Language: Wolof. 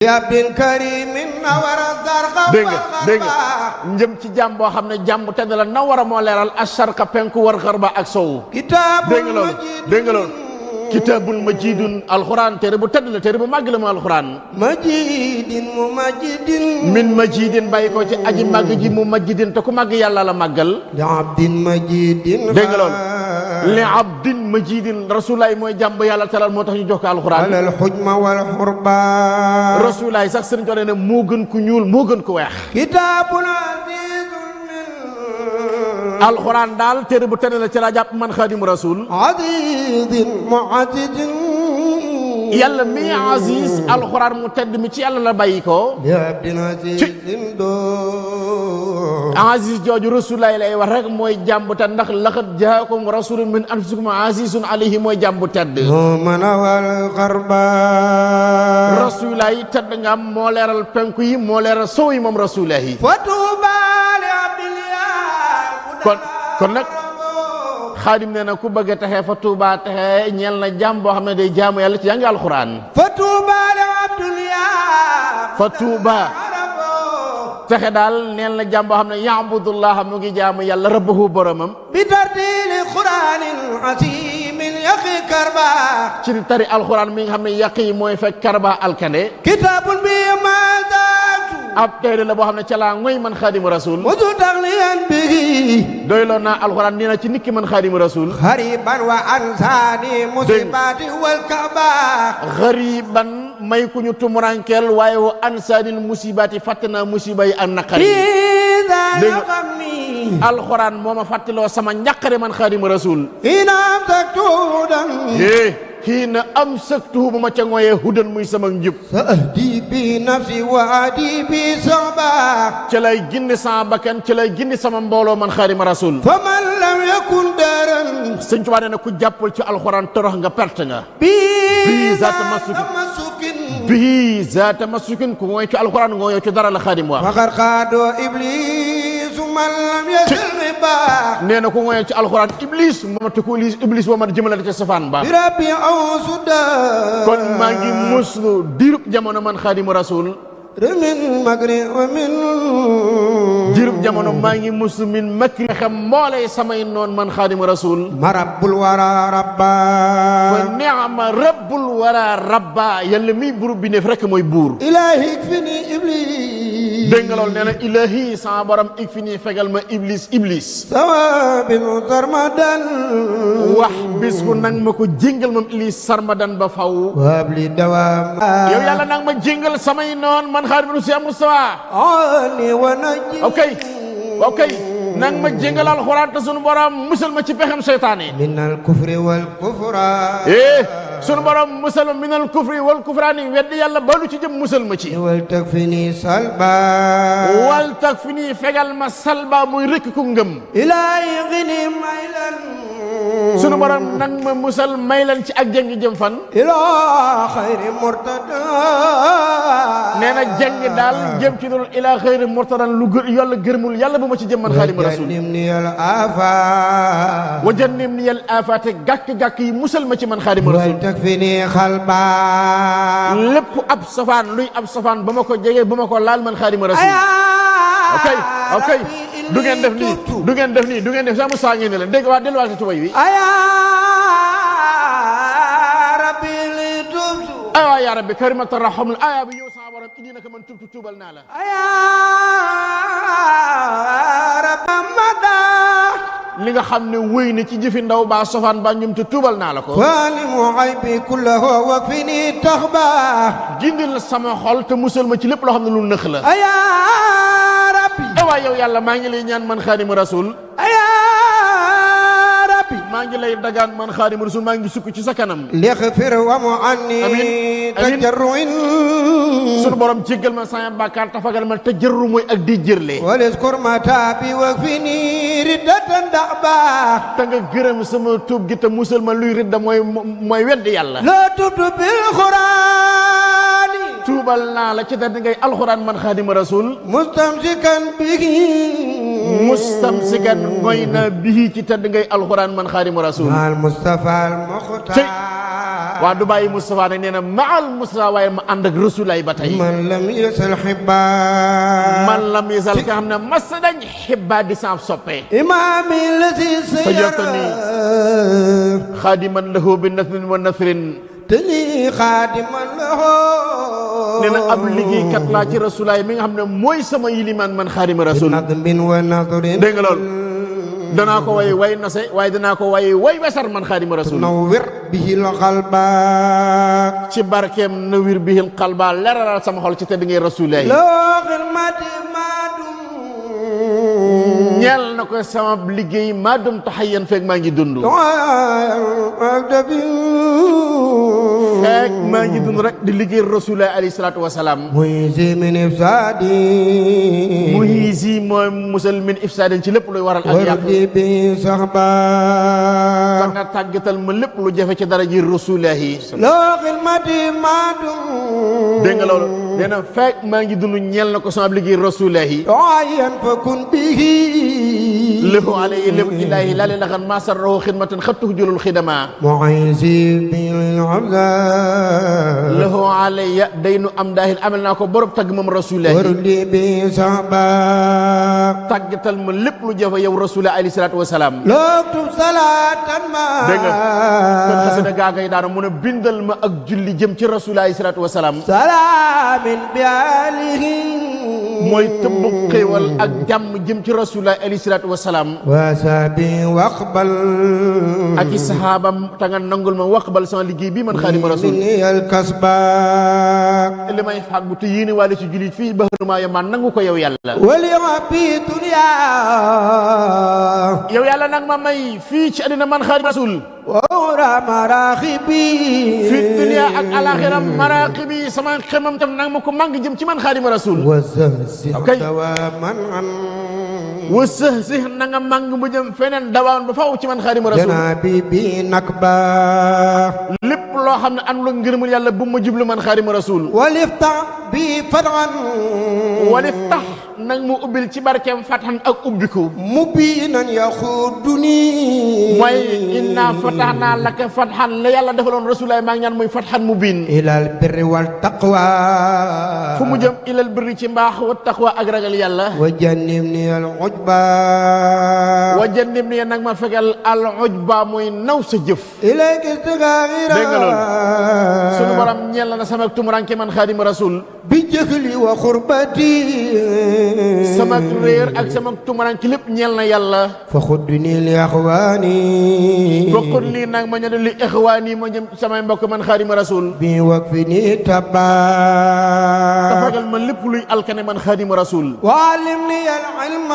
ya bin karimin nawara zarqa dégg nga njëm ci jàmm boo xam ne jàmm bu tedd la nawara moo leeral asharqa penku war xarba ak sow dégg nga loolu dégg nga loolu kitaabul majidun alxuraan téere bu tedd la téere bu màgg la mu alxuraan majidin mu majidin min majidin bàyyi ko ci aji màgg ji mu majidin te ku màgg yàlla la màggal li abdin majidin dégg nga loolu li abdin majidin rasulaay mooy jàmb yàlla talal moo tax ñu jox ko alxuraan alal xujma wal xurba rasulaay sax sëriñ ko ne moo gën ku ñuul moo gën ku weex kitaabun azizun min alxuraan daal téere bu tedd la ci laa jàpp man xaadimu rasul azizin mu'azzizin yàlla mi aziz alxuraan mu tedd mi ci yàlla la bàyyi ko li abdin azizin do aziz jooju rasulaay lay wax rek mooy jàmbu tedd ndax laqad jaakum rasulun min anfusikum azizun alayhi mooy jàmbu tedd mana wal xarba rasulaay tedd nga am moo leeral penku yi moo leeral sow yi moom rasulaay fatuba li abdilia kon nag xaadim nee na ku bëgg a texee fa tuuba texe ñeel na jàmm boo xam ne day jaamu yàlla ci jàngi alxuraan fatuba li abdilia fa tuuba texe daal neel na jàmm boo xam ne yaabudullah mu ngi jaamu yàlla rabbahu boromam bi tartili quranin asimin yaqi karba ci di tari alxuraan mi nga xam ne yaqi mooy fekk karba alkande kitabun bi mazatu ab téere la boo xam ne ca laa ngoy man xaadimu rasul musu taxliyan bi doyloo naa alxuraan nee na ci nit ki man xaadimu rasul xariban wa ansani musibati wal kaba xariban may ku ñu tumurankeel waaye wa ansaanil musibaati fàtte naa musiba yi ak naqar yi dégg nga alxuraan moo ma fàttaloo sama njàqare man xaadimu rasul inam taktudan xiina am saktuhu bu ma ca ngooyee hudan muy sama njub sa ahdi bi nafsi wa ahdi bi saba ca lay gindi sama bakkan ca lay gindi sama mbooloo man xaadimu rasul fa man lam yakun daran sëñ Tuubaa nee na ku jàppul ci alxuraan torox nga perte nga bii zaata masukin bii zaata masukin ku ngooy ci alxuraan ngooyoo ci dara la xaadim wax faqad qaado iblis man lam yasil mi baax nee na ku ngooyoo ci alxuraan iblis moomate ku iblis boo ma jëmale ci safaan ba rabbi awsuda kon maa ngi muslu diirub jamono man xaadimu rasul min magri wa min diirub jamono maa ngi muslu min makri xam mboolee samay noon man xaadimu rasul ma rabbul wara rabba fa ni'ma rabbul wara rabba yàlla miy buur bi neef rek mooy buur ilahi ikfini iblis dégg nga loolu nee na ilahi sama borom ikfini fegal ma iblis sawabin sarmadan wax bis bu nang ma ko jéngal moom iblis sarmadan ba faw wabli dawam yow yàlla nang ma jéngal samay noon man xaadimu rasul Mustafa ani wa naji ok nang ma jéngal alxuraan te sunu borom musal ma ci pexem seytaane minal kufri wal kufra sunu borom musal ma minal kufri wal kufraani weddi yàlla balu ci jëm musal ma ci wal takfini salba wal takfini fegal ma salba muy rëkk ku ngëm ilahi gini maylan sunu borom nang ma musal maylan ci ak jëngi jëm fan ila xayri murtada nee na jëng daal jëm ci loolu ila xayri murtadan lu yàlla gërmul yàlla bu ma ci jëm man xaadimu rasul wa jannim ni yal afaate gàkk-gàkk yi musal ma ci man xaadimu rasul takfini xalba lépp ab safaan luy ab safaan ba ma ko jege ba ma ko laal man xaadimu rasul ok du ngeen def sama saa ngeen ne leen dégg waa delluwaat tubay wi aywa ya rabbi karimata rahmul aya bi yow sama borom indi naka man tuubal naa la li nga xam ne wéy na ci jëfi ndaw baa sofaan ba ñum te tuubal naa la ko fani muaybi kullahu wa fini taxba gindil sama xol te musal ma ci lépp loo xam ne lu nëx la aya rabbi aywa yow yàlla maa ngi lay ñaan man xaadimu rasul maa ngi lay dagaan man xaadimu rasul maa ngi sukk ci sa kanam lixfir wa mu anni tajarruin sunu borom jéggal ma sama bàkkaar tafagal ma tajarru mooy ak di jërle waliskur ma taabi wa fini riddatan da'ba te nga gërëm sama tuub gi te musal ma luy ridda mooy weddi yàlla la tubtu bil qurani tuubal naa la ci da ngay alxuraan man xaadimu rasul mustamsikan bihi mustamsikan ngoy na bihi ci tedd ngay alxuraan man xaadimu rasul al Mustafa al Muxtaar waa du bàyyi Moustapha nag nee na maal Moustapha waaye ma ànd ak rasulaay ba tey man lam yasal xibba man lam yasal ka xam ne masa dañ xibba di saaf soppe imaami la si sajatani xaadiman lahu bi nasrin wa nasrin te lii xaadiman lahu nee na ab liggéeykat laa ci rasulaay mi nga xam ne mooy sama yilimaan man xaadima rasul nadmin wa nadrin dégg nga lool danaa ko way nase waaye danaa ko way wesar man xaadima rasul nawwir bihil qalba ci barkeem nawwir bihil qalba leeralal sama xol ci tedd ngay rasulaay loo xidmati maadum ñeel na ko sama liggéey maadum taxayyan feeg maa ngi dund fekk maa ngi dund rek di liggéey rasulaay alayhi salaatu wasalaam muhisi min ifsaadi muhisi mooy musal min ifsaadin ci lépp luy waral ak yàq bi saxba kon nga tàggatal ma lépp lu jafe ci dara ji rasulaay loo xidmati maadum dégg nga loolu nee na fekk maa ngi dund ñeel na ko sama liggéey rasulaay yan fa kun bihi lahu alayhi lépp ilaahi laa leen laxan maa sarrahu xidmatan xattuhu julul xidama muhisi bil abda lahu alayya day nu am daahil amal naa ko borob tagg moom rasulaay wardi bi saxba tàggatal ma lépp lu jafe yow rasulaay alayhi salaatu wasalaam looktu salaatan ma dégg nga kon xasida gaagay daana mun a bindal ma ak julli jëm ci rasulaay alayhi salaatu wasalaam salaamin bi alihi mooy tëbb xéewal ak jàmm jëm ci rasulaay alayhi salaatu wasalaam wasaabi waqbal ak i saxaabam ta nga nangul ma waqbal sama liggéey bi man xaadima rasul al kasba li may fàggu te yéene waale ci jullit fii baxaru maa yama nangu ko yow yàlla wali bi dunya yow yàlla nag ma may fii ci àddina man xaadima rasul wara maraxibi fi dunya ak alaxira maraqibi sama xemam tam nag ma ko màng jëm ci man xaadima rasul okay dawaman an wësëx si na nga màng mu jëm feneen dawaan ba faw ci man xaadima rasul janabi bi nakba lépp loo xam ne àndul ak ngërëmul yàlla bu ma jublu man xaadima rasul waliftax bi fatan waliftax nag mu ubbil ci barkeem fatxan ak ubbiku mubinan yaxuduni mooy inna fataxnaa laka fatxan la yàlla defaloon rasulaay maa ngi ñaan muy fatxan mubin ilal birri wal taqwa fu mu jëm ilal birri ci mbaax wa taqwa ak ragal yàlla wa jannibni al ujba wa jannibni nag ma fegal al ujba muy naw sa jëf ilayka istighfara dégg nga loolu sunu borom ñeel na sama tumuranke man xaadima rasul bi jëxli wa xurbati sama réer ak sama tumuranke lépp ñeel na yàlla fa xudduni li axwaani bokkut lii nag ma ñëw li ixwaani ma jëm samay mbokk man xaadima rasul bi wakfini tabba tafagal ma lépp luy alkane man xaadima rasul wa alimni al ilma